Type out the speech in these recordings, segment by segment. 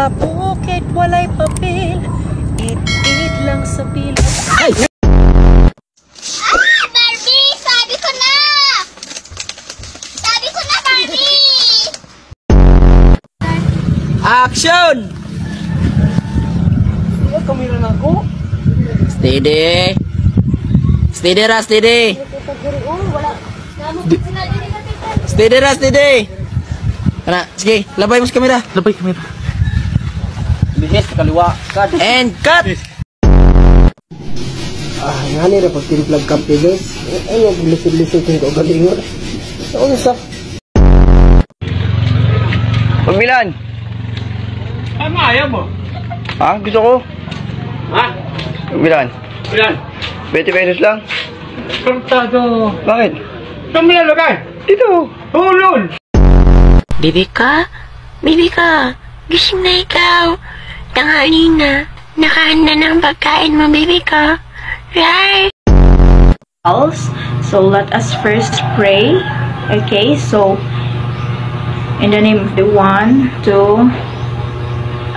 Bukit walay papel, it lang sa pila. Ay! Barbie! Sabi ko na! Sabi ko na, Barbie! Action! Ano kamera na ako? Steady! Steady ra, steady! Steady ra, steady! Kana, sige, labay mo sa kamera. Labay kamera. Bihis, kaliwa, cut. And cut! Ngani ra pag timplag kampi guys. Ay, lisid-lisid ko galingon. Ano sa? Pagbilan! Ano ayaw mo? Ha? Gusto ko. Ha? Pagbilan. Ilan? 20 pesos lang. Kantado. Bakit? Saan mo lalagay? Dito. Hulun! Bibi ka? Gising na ikaw. Tanghali na. Nakahanda ng pagkain mo, bibi ka. Right? So let us first pray. Okay, so in the name of the One, Two,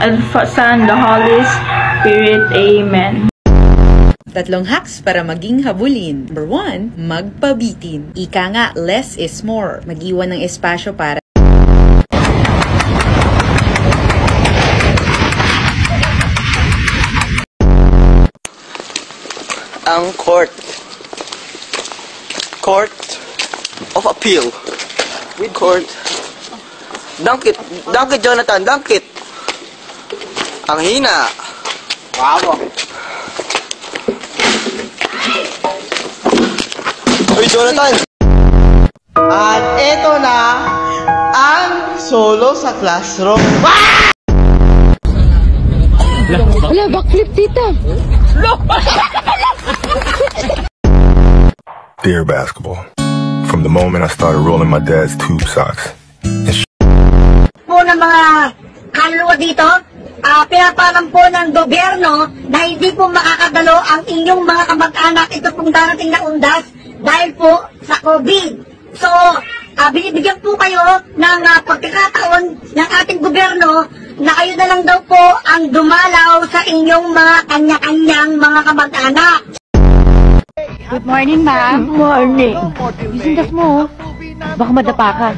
and the Son, the Holy Spirit. Amen. Tatlong hacks para maging habulin. Number 1, magpabitin. Ika nga, less is more. Mag-iwan ng espasyo para Ang Court of Appeal. Court. Dunk it, Jonathan, dunk it. Ang hina. Bravo. Uy, Jonathan. At eto na ang solo sa classroom. Wala, backflip, tita. Dear basketball, from the moment I started rolling my dad's tube socks. Po ng mga kaluluwa dito, pinaparam po ng gobyerno na hindi po makakadalo ang inyong mga kamag-anak ito pong darating na undas dahil po sa COVID. So, binibigyan po kayo ng pagkakataon ng ating gobyerno na kayo na lang daw po ang dumalaw sa inyong mga kanya-kanyang mga kamag-anak. Good morning, ma'am. Good morning. Gising kas mo. Baka madapa ka.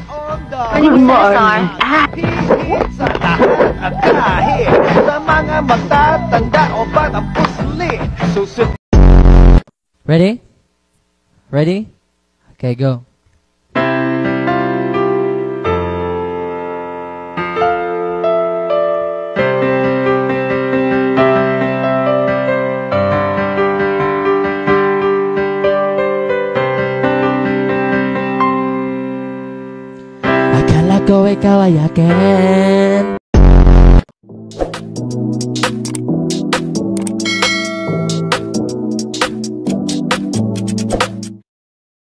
Good morning. Sa lahat at kahit sa mga matatanda o batang pusli. Ready? Ready? Okay, go. Akala ko ikaw ay akin.